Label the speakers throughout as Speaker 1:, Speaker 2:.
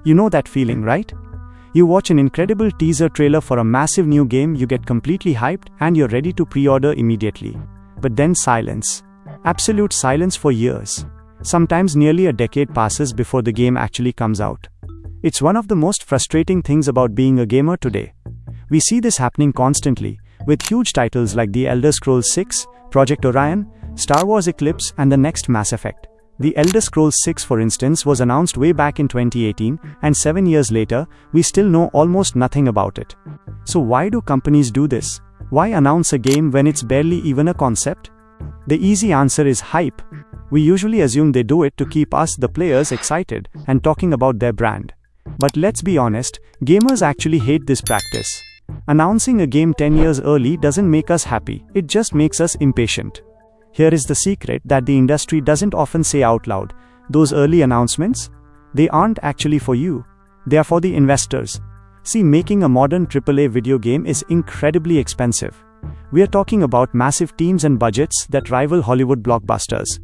Speaker 1: You know that feeling, right? You watch an incredible teaser trailer for a massive new game, you get completely hyped, and you're ready to pre-order immediately. But then silence. Absolute silence for years. Sometimes nearly a decade passes before the game actually comes out. It's one of the most frustrating things about being a gamer today. We see this happening constantly, with huge titles like The Elder Scrolls 6, Project Orion, Star Wars Eclipse, and the next Mass Effect. The Elder Scrolls 6, for instance, was announced way back in 2018, and 7 years later, we still know almost nothing about it. So why do companies do this? Why announce a game when it's barely even a concept? The easy answer is hype. We usually assume they do it to keep us, the players, excited and talking about their brand. But let's be honest, gamers actually hate this practice. Announcing a game 10 years early doesn't make us happy, it just makes us impatient. Here is the secret that the industry doesn't often say out loud. Those early announcements? They aren't actually for you. They are for the investors. See, making a modern AAA video game is incredibly expensive. We are talking about massive teams and budgets that rival Hollywood blockbusters.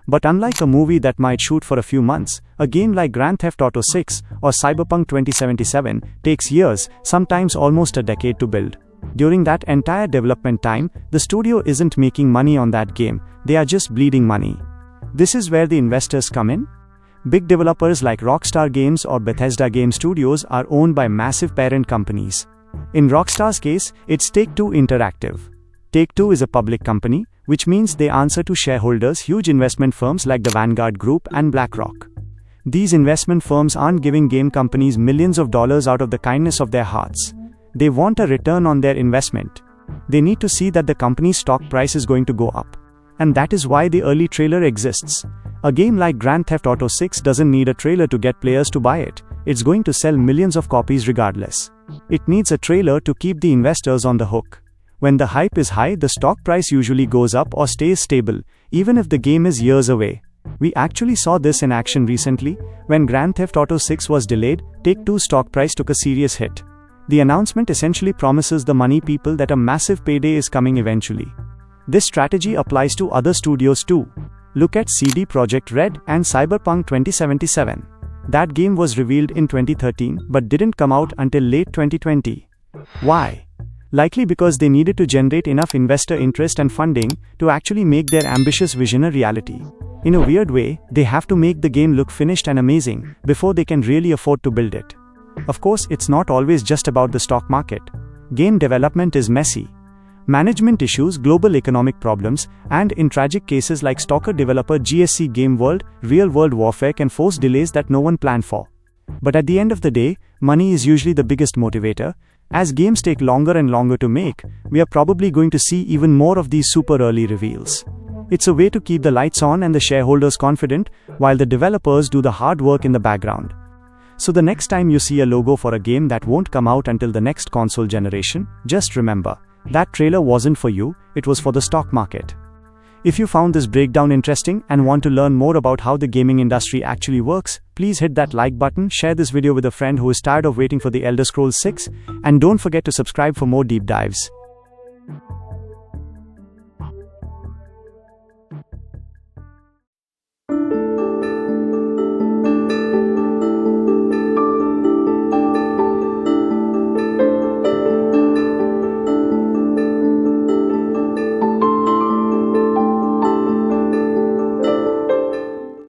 Speaker 1: But unlike a movie that might shoot for a few months, a game like Grand Theft Auto 6 or Cyberpunk 2077 takes years, sometimes almost a decade to build. During that entire development time, the studio isn't making money on that game, they are just bleeding money. This is where the investors come in. Big developers like Rockstar Games or Bethesda Game Studios are owned by massive parent companies. In Rockstar's case, it's Take-Two Interactive. Take-Two is a public company, which means they answer to shareholders, huge investment firms like the Vanguard Group and BlackRock. These investment firms aren't giving game companies millions of dollars out of the kindness of their hearts. They want a return on their investment. They need to see that the company's stock price is going to go up. And that is why the early trailer exists. A game like Grand Theft Auto 6 doesn't need a trailer to get players to buy it. It's going to sell millions of copies regardless. It needs a trailer to keep the investors on the hook. When the hype is high, the stock price usually goes up or stays stable, even if the game is years away. We actually saw this in action recently. When Grand Theft Auto 6 was delayed, Take-Two's stock price took a serious hit. The announcement essentially promises the money people that a massive payday is coming eventually. This strategy applies to other studios too. Look at CD Projekt Red and Cyberpunk 2077. That game was revealed in 2013 but didn't come out until late 2020. Why? Likely because they needed to generate enough investor interest and funding to actually make their ambitious vision a reality. In a weird way, they have to make the game look finished and amazing before they can really afford to build it. Of course, it's not always just about the stock market. Game development is messy. Management issues, global economic problems, and in tragic cases like stalker developer GSC Game World, real-world warfare can force delays that no one planned for. But at the end of the day, money is usually the biggest motivator. As games take longer and longer to make, we are probably going to see even more of these super early reveals. It's a way to keep the lights on and the shareholders confident, while the developers do the hard work in the background. So the next time you see a logo for a game that won't come out until the next console generation, just remember, that trailer wasn't for you, it was for the stock market. If you found this breakdown interesting and want to learn more about how the gaming industry actually works, please hit that like button, share this video with a friend who is tired of waiting for The Elder Scrolls 6, and don't forget to subscribe for more deep dives.